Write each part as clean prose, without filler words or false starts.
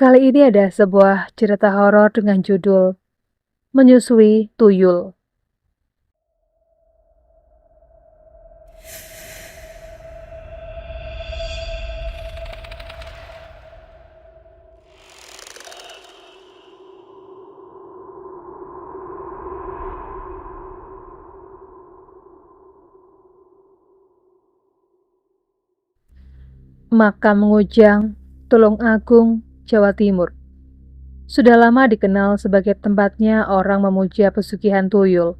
Kali ini ada sebuah cerita horor dengan judul Menyusui Tuyul. Makam Ngujang, Tulungagung, Jawa Timur. Sudah lama dikenal sebagai tempatnya orang memuja pesugihan tuyul.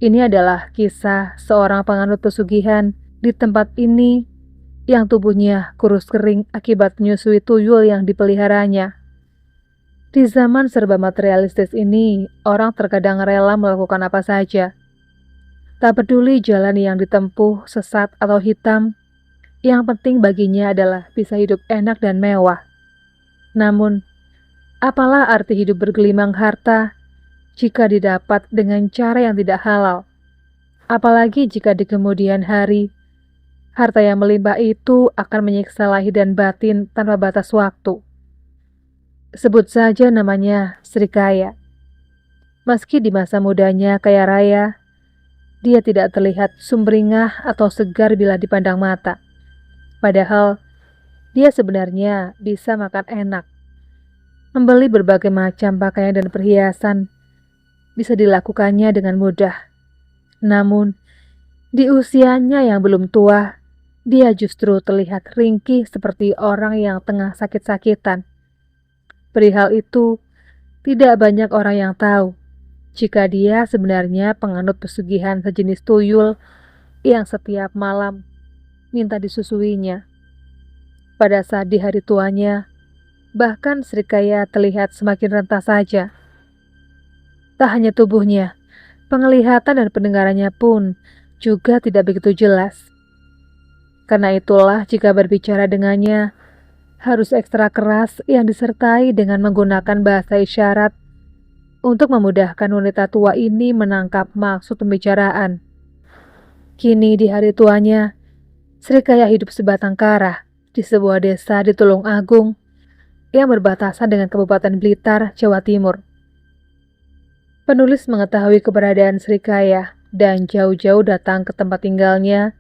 Ini adalah kisah seorang penganut pesugihan di tempat ini yang tubuhnya kurus kering akibat menyusui tuyul yang dipeliharanya. Di zaman serba materialistis ini, orang terkadang rela melakukan apa saja. Tak peduli jalan yang ditempuh sesat atau hitam, yang penting baginya adalah bisa hidup enak dan mewah. Namun, apalah arti hidup bergelimang harta jika didapat dengan cara yang tidak halal? Apalagi jika di kemudian hari, harta yang melimpah itu akan menyiksa lahir dan batin tanpa batas waktu. Sebut saja namanya Sri Kaya. Meski di masa mudanya kaya raya, dia tidak terlihat sumringah atau segar bila dipandang mata. Padahal, dia sebenarnya bisa makan enak. Membeli berbagai macam pakaian dan perhiasan bisa dilakukannya dengan mudah. Namun, di usianya yang belum tua, dia justru terlihat ringkih seperti orang yang tengah sakit-sakitan. Perihal itu, tidak banyak orang yang tahu jika dia sebenarnya penganut pesugihan sejenis tuyul yang setiap malam minta disusuinya. Pada saat di hari tuanya, bahkan Sri Kaya terlihat semakin renta saja. Tak hanya tubuhnya, penglihatan dan pendengarannya pun juga tidak begitu jelas. Karena itulah jika berbicara dengannya, harus ekstra keras yang disertai dengan menggunakan bahasa isyarat untuk memudahkan wanita tua ini menangkap maksud pembicaraan. Kini di hari tuanya, Sri Kaya hidup sebatang kara di sebuah desa di Tulungagung yang berbatasan dengan Kabupaten Blitar, Jawa Timur. Penulis mengetahui keberadaan Sri Kaya dan jauh-jauh datang ke tempat tinggalnya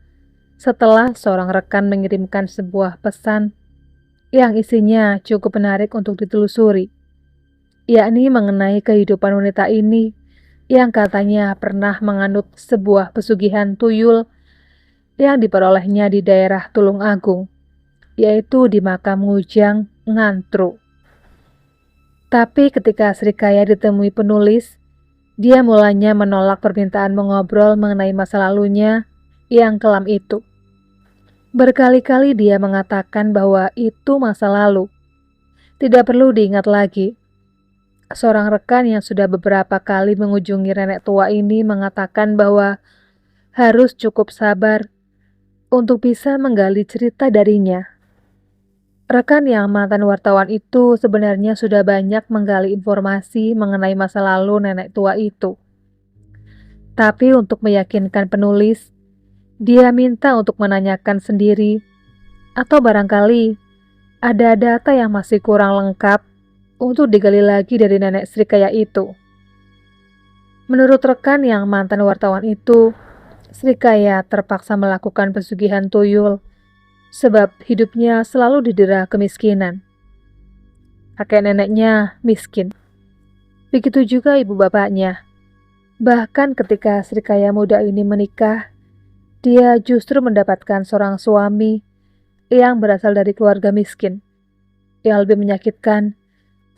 setelah seorang rekan mengirimkan sebuah pesan yang isinya cukup menarik untuk ditelusuri, yakni mengenai kehidupan wanita ini yang katanya pernah menganut sebuah pesugihan tuyul yang diperolehnya di daerah Tulungagung, yaitu di makam Ngujang Ngantru. Tapi ketika Sri Kaya ditemui penulis, dia mulanya menolak permintaan mengobrol mengenai masa lalunya yang kelam itu. Berkali-kali dia mengatakan bahwa itu masa lalu, tidak perlu diingat lagi. Seorang rekan yang sudah beberapa kali mengunjungi nenek tua ini mengatakan bahwa harus cukup sabar untuk bisa menggali cerita darinya. Rekan yang mantan wartawan itu sebenarnya sudah banyak menggali informasi mengenai masa lalu nenek tua itu. Tapi untuk meyakinkan penulis, dia minta untuk menanyakan sendiri, atau barangkali ada data yang masih kurang lengkap untuk digali lagi dari nenek Sri Kaya itu. Menurut rekan yang mantan wartawan itu, Sri Kaya terpaksa melakukan pesugihan tuyul sebab hidupnya selalu didera kemiskinan. Kakek neneknya miskin. Begitu juga ibu bapaknya. Bahkan ketika Sri Kaya muda ini menikah, dia justru mendapatkan seorang suami yang berasal dari keluarga miskin. Yang lebih menyakitkan,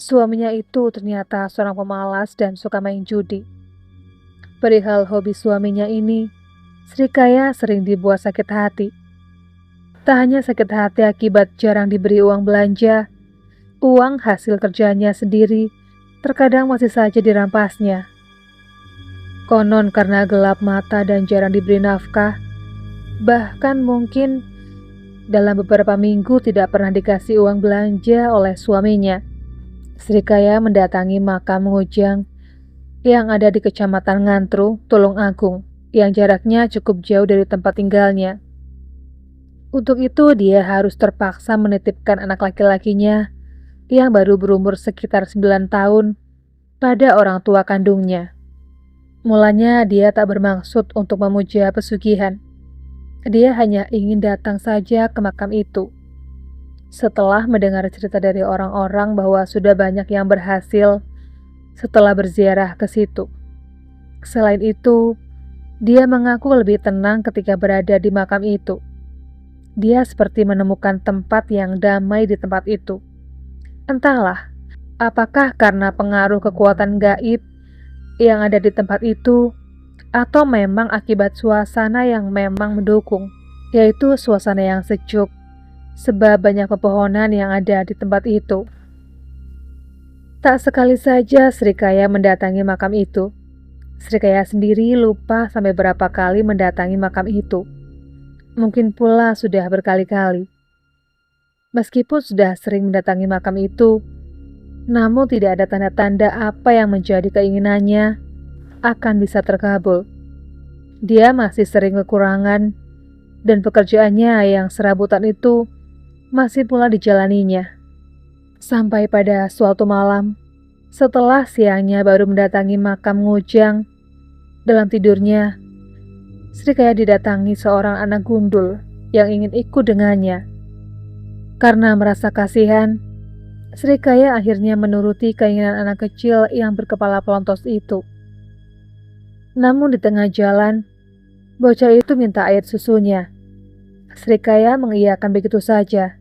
suaminya itu ternyata seorang pemalas dan suka main judi. Perihal hobi suaminya ini, Sri Kaya sering dibuat sakit hati. Tak hanya sakit hati akibat jarang diberi uang belanja, uang hasil kerjanya sendiri terkadang masih saja dirampasnya. Konon karena gelap mata dan jarang diberi nafkah, bahkan mungkin dalam beberapa minggu tidak pernah dikasih uang belanja oleh suaminya. Sri Kaya mendatangi makam Ngujang yang ada di Kecamatan Ngantru, Tulungagung, yang jaraknya cukup jauh dari tempat tinggalnya. Untuk itu dia harus terpaksa menitipkan anak laki-lakinya yang baru berumur sekitar 9 tahun pada orang tua kandungnya. Mulanya dia tak bermaksud untuk memuja pesugihan. Dia hanya ingin datang saja ke makam itu. Setelah mendengar cerita dari orang-orang bahwa sudah banyak yang berhasil setelah berziarah ke situ. Selain itu, dia mengaku lebih tenang ketika berada di makam itu. Dia seperti menemukan tempat yang damai di tempat itu. Entahlah, apakah karena pengaruh kekuatan gaib yang ada di tempat itu, atau memang akibat suasana yang memang mendukung, yaitu suasana yang sejuk, sebab banyak pepohonan yang ada di tempat itu. Tak sekali saja Srikaya mendatangi makam itu. Srikaya sendiri lupa sampai berapa kali mendatangi makam itu. Mungkin pula sudah berkali-kali. Meskipun sudah sering mendatangi makam itu, namun tidak ada tanda-tanda apa yang menjadi keinginannya akan bisa terkabul. Dia masih sering kekurangan, dan pekerjaannya yang serabutan itu masih pula dijalaninya. Sampai pada suatu malam, setelah siangnya baru mendatangi makam Ngujang, dalam tidurnya, Srikaya didatangi seorang anak gundul yang ingin ikut dengannya. Karena merasa kasihan, Srikaya akhirnya menuruti keinginan anak kecil yang berkepala pelontos itu. Namun di tengah jalan, bocah itu minta air susunya. Srikaya mengiyakan begitu saja.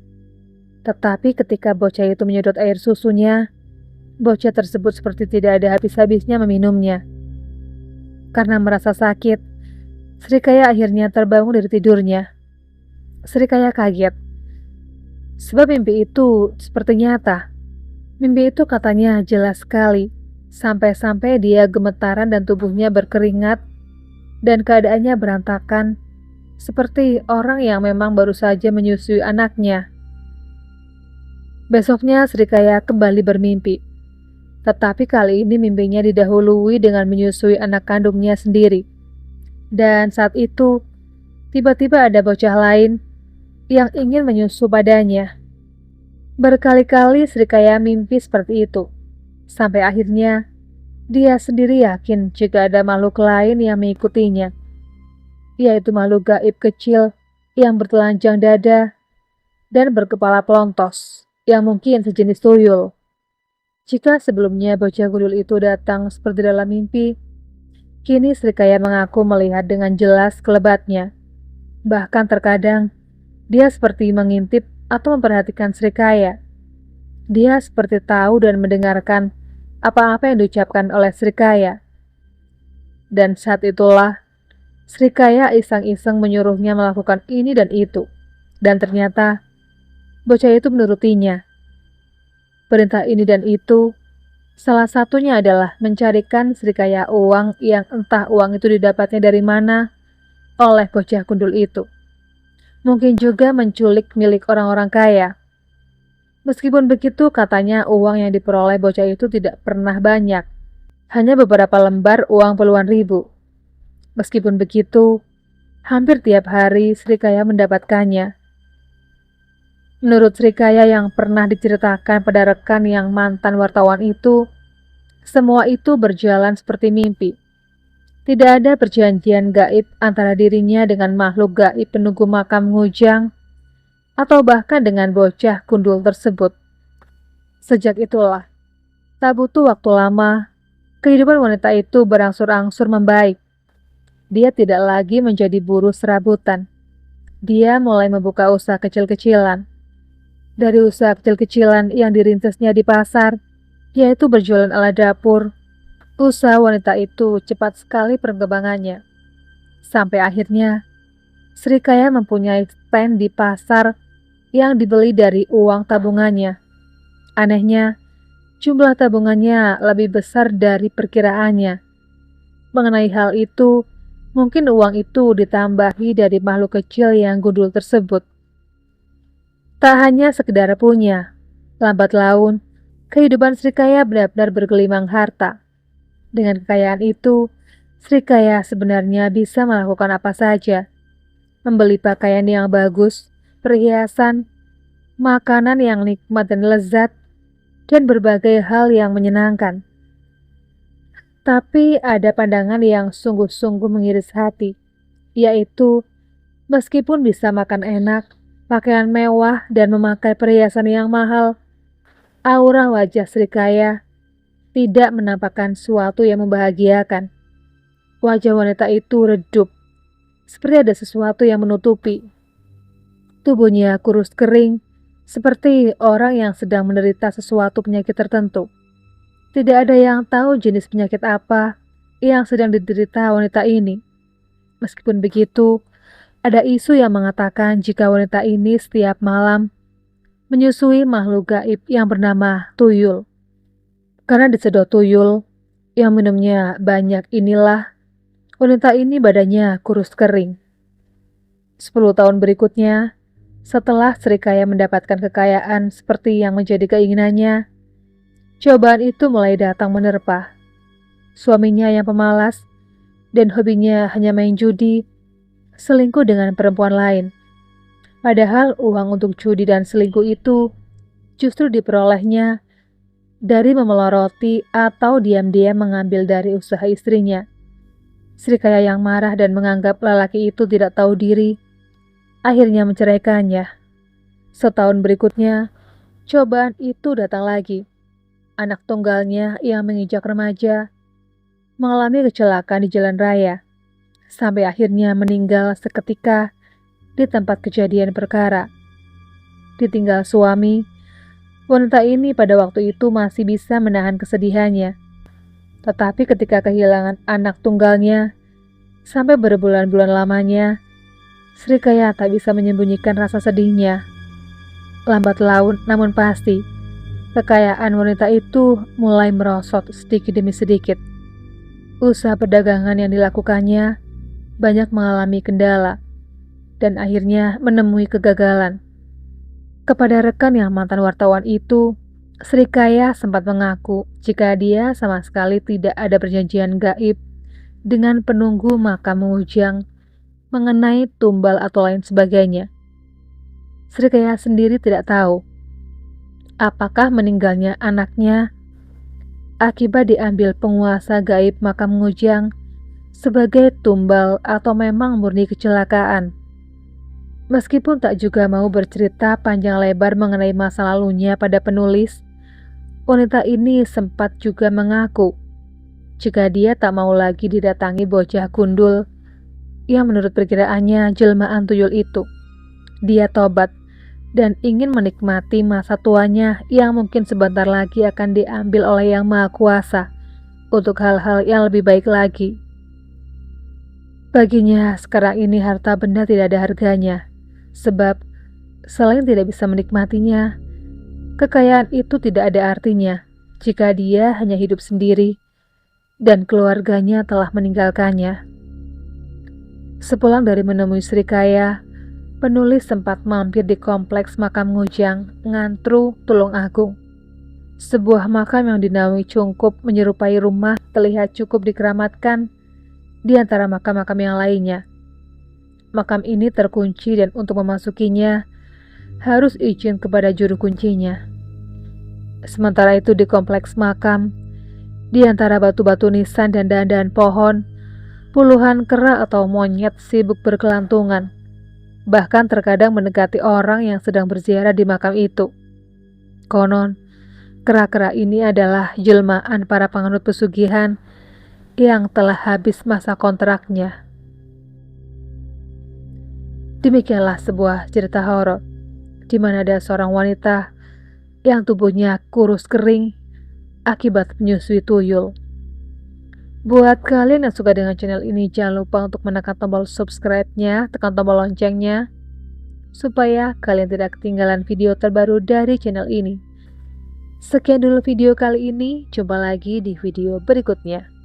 Tetapi ketika bocah itu menyedot air susunya, bocah tersebut seperti tidak ada habis-habisnya meminumnya. Karena merasa sakit, Srikaya akhirnya terbangun dari tidurnya. Srikaya kaget, sebab mimpi itu seperti nyata. Mimpi itu katanya jelas sekali, sampai-sampai dia gemetaran dan tubuhnya berkeringat, dan keadaannya berantakan, seperti orang yang memang baru saja menyusui anaknya. Besoknya Srikaya kembali bermimpi. Tetapi kali ini mimpinya didahului dengan menyusui anak kandungnya sendiri. Dan saat itu, tiba-tiba ada bocah lain yang ingin menyusu padanya. Berkali-kali Srikaya mimpi seperti itu. Sampai akhirnya, dia sendiri yakin jika ada makhluk lain yang mengikutinya. Yaitu makhluk gaib kecil yang bertelanjang dada dan berkepala pelontos, yang mungkin sejenis tuyul. Jika sebelumnya bocah gundul itu datang seperti dalam mimpi, kini Srikaya mengaku melihat dengan jelas kelebatnya. Bahkan terkadang, dia seperti mengintip atau memperhatikan Srikaya. Dia seperti tahu dan mendengarkan apa-apa yang diucapkan oleh Srikaya. Dan saat itulah, Srikaya iseng-iseng menyuruhnya melakukan ini dan itu. Dan ternyata, bocah itu menurutinya. Perintah ini dan itu, salah satunya adalah mencarikan Srikaya uang yang entah uang itu didapatnya dari mana oleh bocah gundul itu. Mungkin juga menculik milik orang-orang kaya. Meskipun begitu, katanya uang yang diperoleh bocah itu tidak pernah banyak. Hanya beberapa lembar uang puluhan ribu. Meskipun begitu, hampir tiap hari Srikaya mendapatkannya. Menurut Srikaya yang pernah diceritakan pada rekan yang mantan wartawan itu, semua itu berjalan seperti mimpi. Tidak ada perjanjian gaib antara dirinya dengan makhluk gaib penunggu makam Ngujang, atau bahkan dengan bocah gundul tersebut. Sejak itulah, tak butuh waktu lama, kehidupan wanita itu berangsur-angsur membaik. Dia tidak lagi menjadi buruh serabutan. Dia mulai membuka usaha kecil-kecilan. Dari usaha kecil-kecilan yang dirintisnya di pasar, yaitu berjualan alat dapur, usaha wanita itu cepat sekali perkembangannya. Sampai akhirnya, Srikaya mempunyai stand di pasar yang dibeli dari uang tabungannya. Anehnya, jumlah tabungannya lebih besar dari perkiraannya. Mengenai hal itu, mungkin uang itu ditambahi dari makhluk kecil yang gundul tersebut. Tak hanya sekedar punya, lambat laun, kehidupan Srikaya benar-benar bergelimang harta. Dengan kekayaan itu, Srikaya sebenarnya bisa melakukan apa saja. Membeli pakaian yang bagus, perhiasan, makanan yang nikmat dan lezat, dan berbagai hal yang menyenangkan. Tapi ada pandangan yang sungguh-sungguh mengiris hati, yaitu meskipun bisa makan enak, pakaian mewah, dan memakai perhiasan yang mahal, aura wajah Srikaya tidak menampakkan sesuatu yang membahagiakan. Wajah wanita itu redup, seperti ada sesuatu yang menutupi. Tubuhnya kurus kering, seperti orang yang sedang menderita sesuatu penyakit tertentu. Tidak ada yang tahu jenis penyakit apa yang sedang diderita wanita ini. Meskipun begitu, ada isu yang mengatakan jika wanita ini setiap malam menyusui makhluk gaib yang bernama tuyul. Karena disedot tuyul yang minumnya banyak inilah, wanita ini badannya kurus kering. 10 tahun berikutnya, setelah Srikaya mendapatkan kekayaan seperti yang menjadi keinginannya, cobaan itu mulai datang menerpa. Suaminya yang pemalas dan hobinya hanya main judi, selingkuh dengan perempuan lain. Padahal uang untuk judi dan selingkuh itu justru diperolehnya dari memeloroti atau diam-diam mengambil dari usaha istrinya. Srikaya yang marah dan menganggap lelaki itu tidak tahu diri, akhirnya menceraikannya. Setahun berikutnya, cobaan itu datang lagi. Anak tunggalnya yang menginjak remaja mengalami kecelakaan di jalan raya, sampai akhirnya meninggal seketika di tempat kejadian perkara. Ditinggal suami, wanita ini pada waktu itu masih bisa menahan kesedihannya. Tetapi ketika kehilangan anak tunggalnya, sampai berbulan-bulan lamanya, Srikaya tak bisa menyembunyikan rasa sedihnya. Lambat laun, namun pasti, kekayaan wanita itu mulai merosot sedikit demi sedikit. Usaha perdagangan yang dilakukannya banyak mengalami kendala dan akhirnya menemui kegagalan. Kepada rekan yang mantan wartawan itu, Srikaya sempat mengaku jika dia sama sekali tidak ada perjanjian gaib dengan penunggu makam Mengujang mengenai tumbal atau lain sebagainya. Srikaya sendiri tidak tahu apakah meninggalnya anaknya akibat diambil penguasa gaib makam Mengujang sebagai tumbal atau memang murni kecelakaan. Meskipun tak juga mau bercerita panjang lebar mengenai masa lalunya pada penulis, wanita ini sempat juga mengaku jika dia tak mau lagi didatangi bocah gundul yang menurut perkiraannya jelmaan tuyul itu. Dia tobat dan ingin menikmati masa tuanya yang mungkin sebentar lagi akan diambil oleh Yang Maha Kuasa untuk hal-hal yang lebih baik lagi. Baginya sekarang ini harta benda tidak ada harganya, sebab selain tidak bisa menikmatinya, kekayaan itu tidak ada artinya jika dia hanya hidup sendiri dan keluarganya telah meninggalkannya. Sepulang dari menemui Srikaya, penulis sempat mampir di kompleks makam Ngujang, Ngantru, Tulungagung. Sebuah makam yang dinaungi cungkup menyerupai rumah terlihat cukup dikeramatkan di antara makam-makam yang lainnya. Makam ini terkunci dan untuk memasukinya harus izin kepada juru kuncinya. Sementara itu di kompleks makam, di antara batu-batu nisan dan dahan-dahan pohon, puluhan kera atau monyet sibuk berkelantungan. Bahkan terkadang mendekati orang yang sedang berziarah di makam itu. Konon, kera-kera ini adalah jelmaan para penganut pesugihan yang telah habis masa kontraknya. Demikianlah sebuah cerita horor, di mana ada seorang wanita yang tubuhnya kurus kering akibat menyusui tuyul. Buat kalian yang suka dengan channel ini, jangan lupa untuk menekan tombol subscribe-nya, tekan tombol loncengnya, supaya kalian tidak ketinggalan video terbaru dari channel ini. Sekian dulu video kali ini, jumpa lagi di video berikutnya.